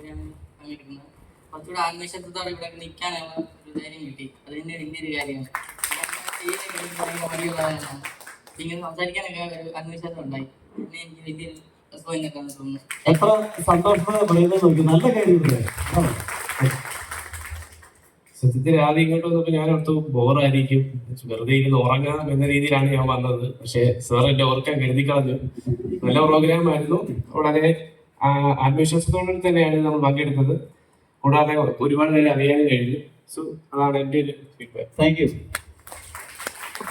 Programme പങ്കെടുക്കുന്നത്. കുറച്ചുകൂടെ ആത്മവിശ്വാസത്തോടെ ഇവിടെ നിൽക്കാനുള്ള ഒരു ധൈര്യം കിട്ടി. അത് തന്നെ വലിയൊരു കാര്യമാണ്. മടിയുള്ളതാണ്. ഇങ്ങനെ സംസാരിക്കാനൊക്കെ ഒരു ആത്മവിശ്വാസം ഉണ്ടായി. പിന്നെ എനിക്ക് വലിയൊരു രസം എന്നൊക്കെ തോന്നുന്നു. എത്ര സന്തോഷത്തോടെ പറയുന്നത് നോക്കി, നല്ല കാര്യമില്ലേ? സത്യത്തിൽ ആദ്യം ഇങ്ങോട്ട് വന്നപ്പോൾ ഞാൻ ഓർത്തു ബോറായിരിക്കും, വെറുതെ ഇരുന്ന് ഉറങ്ങാം എന്ന രീതിയിലാണ് ഞാൻ വന്നത്. പക്ഷെ സാർ എന്നെ ഓർക്കാൻ കരുതി കളഞ്ഞു. നല്ല പ്രോഗ്രാം ആയിരുന്നു. വളരെ ആത്മവിശ്വാസത്തോടെ തന്നെയാണ് നമ്മൾ പങ്കെടുത്തത്. കൂടാതെ ഒരുപാട് പേര് അറിയാനും കഴിഞ്ഞു. സോ അതാണ് എൻ്റെ ഒരു ഫീഡ്ബാക്ക്. Thank you.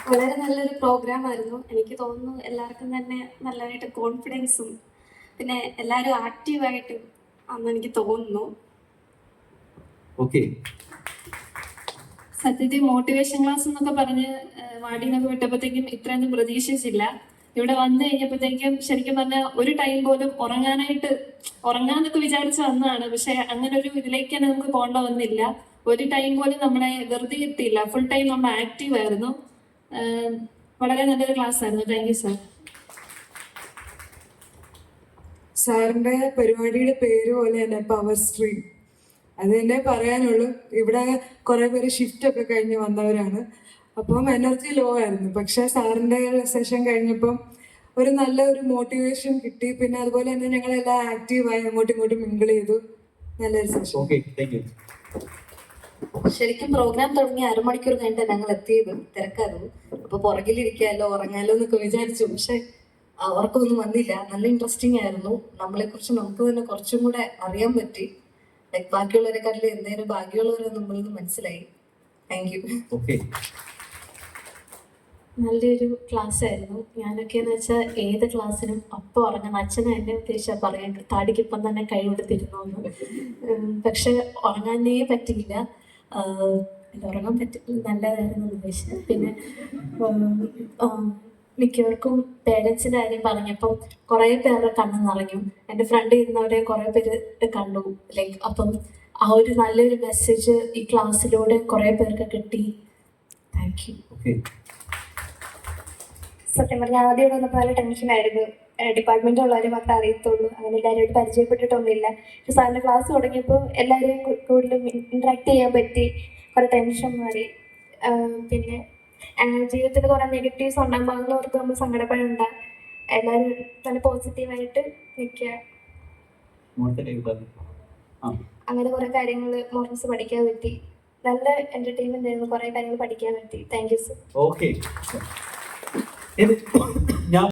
വളരെ നല്ലൊരു പ്രോഗ്രാം ആയിരുന്നു. എനിക്ക് തോന്നുന്നു എല്ലാവർക്കും തന്നെ നല്ലതായിട്ട് കോൺഫിഡൻസും പിന്നെ എല്ലാവരും ആക്റ്റീവായിട്ട് ആണെന്ന് എനിക്ക് തോന്നുന്നു. ഓക്കെ, സത്യത്തിൽ മോട്ടിവേഷൻ ക്ലാസ് എന്നൊക്കെ പറഞ്ഞ് വാടിനൊക്കെ വിട്ടപ്പോഴത്തേക്കും ഇത്രയൊന്നും പ്രതീക്ഷിച്ചില്ല. ഇവിടെ വന്നു കഴിഞ്ഞപ്പോഴത്തേക്കും ശരിക്കും പറഞ്ഞാൽ ഒരു ടൈം പോലും ഉറങ്ങാന്നൊക്കെ വിചാരിച്ച് വന്നതാണ്. പക്ഷെ അങ്ങനെ ഒരു ഇതിലേക്ക് തന്നെ നമുക്ക് പോകേണ്ട വന്നില്ല. ഒരു ടൈം പോലും നമ്മളെ വെറുതെ എത്തിയില്ല. ഫുൾ ടൈം നമ്മൾ ആക്റ്റീവ് ആയിരുന്നു. വളരെ നല്ലൊരു ക്ലാസ് ആയിരുന്നു. Thank you sir. സാറിന്റെ പരിപാടിയുടെ പേര് പോലെ തന്നെ പവർ സ്ട്രീം, അത് തന്നെ പറയാനുള്ളൂ. ഇവിടെ കുറെ പേര് ഷിഫ്റ്റ് ഒക്കെ കഴിഞ്ഞ് വന്നവരാണ്. അപ്പം എനർജി ലോ ആയിരുന്നു. പക്ഷെ സാറിന്റെ സെഷൻ കഴിഞ്ഞപ്പം ഒരു നല്ല ഒരു മോട്ടിവേഷൻ കിട്ടി. പിന്നെ അതുപോലെ തന്നെ ഞങ്ങളെല്ലാം ആക്റ്റീവായി അങ്ങോട്ടും ഇങ്ങോട്ടും മിങ്കിൾ ചെയ്തു. നല്ലൊരു സെഷൻ. Okay, thank you. ശരിക്കും പ്രോഗ്രാം തുടങ്ങി അരമണിക്കൂർ കഴിഞ്ഞിട്ട് ഞങ്ങൾ എത്തിയത്. തിരക്കായിരുന്നു. അപ്പൊ പുറകിലിരിക്കാലോ ഉറങ്ങാലോ എന്നൊക്കെ വിചാരിച്ചു. പക്ഷെ അവർക്കൊന്നും വന്നില്ല. നല്ല ഇൻട്രസ്റ്റിംഗ് ആയിരുന്നു. നമ്മളെ കുറിച്ച് നമുക്ക് തന്നെ കുറച്ചും കൂടെ അറിയാൻ പറ്റി. ലൈക് ബാക്കിയുള്ളവരെക്കാട്ടിലും എന്തേലും ഭാഗ്യമുള്ളവരെ നമ്മളിന്ന് മനസ്സിലായി. Thank you. ഓക്കെ, നല്ലൊരു ക്ലാസ് ആയിരുന്നു. ഞാനൊക്കെ എന്ന് വെച്ചാൽ ഏത് ക്ലാസ്സിനും അപ്പം ഉറങ്ങുന്ന അച്ഛനെ എന്നെ ഉദ്ദേശിച്ചാൽ പറയാൻ താടിക്കിപ്പം തന്നെ കൈ കൊടുത്തിരുന്നു. പക്ഷെ ഉറങ്ങാനേ പറ്റിയില്ല. ഉറങ്ങാൻ പറ്റില്ല. നല്ലതായിരുന്നു ഉദ്ദേശിച്ചത്. പിന്നെ മിക്കവർക്കും പേരൻസിൻ്റെ കാര്യം പറഞ്ഞപ്പോൾ കുറേ പേരുടെ കണ്ണ് നിറഞ്ഞു. എൻ്റെ ഫ്രണ്ട് ഇരുന്നവരെ കുറേ പേര് കണ്ടു. ലൈക്ക് അപ്പം ആ ഒരു നല്ലൊരു മെസ്സേജ് ഈ ക്ലാസ്സിലൂടെ കുറേ പേർക്ക് കിട്ടി. Thank you. ഓക്കെ. സത്യം പറഞ്ഞാൽ ആദ്യം ഇവിടെ വന്നപ്പോൾ നല്ല ടെൻഷനായിരുന്നു. ഡിപ്പാർട്ട്മെൻറ്റുള്ളവരെ മാത്രമേ അറിയത്തുള്ളൂ. അങ്ങനെ എല്ലാവരുമായിട്ട് പരിചയപ്പെട്ടിട്ടൊന്നുമില്ല. പക്ഷെ സാറിൻ്റെ ക്ലാസ് തുടങ്ങിയപ്പോൾ എല്ലാവരെയും കൂടുതലും ഇൻട്രാക്ട് ചെയ്യാൻ പറ്റി. കുറേ ടെൻഷൻ മാറി. പിന്നെ ജീവിതത്തിൽ കുറേ നെഗറ്റീവ്സ് ഉണ്ടാകുമ്പോൾ അതിനോർത്ത് നമ്മൾ സങ്കടപ്പെടേണ്ട. എല്ലാവരും നല്ല പോസിറ്റീവായിട്ട് നിൽക്കുക. അങ്ങനെ കുറേ കാര്യങ്ങൾ മോർണിംഗ്സ് പഠിക്കാൻ പറ്റി. നല്ല എൻ്റർടൈൻമെൻ്റ് ആയിരുന്നു. കുറേ കാര്യങ്ങൾ പഠിക്കാൻ പറ്റി. Thank you sir. ഓക്കെ, ഞാൻ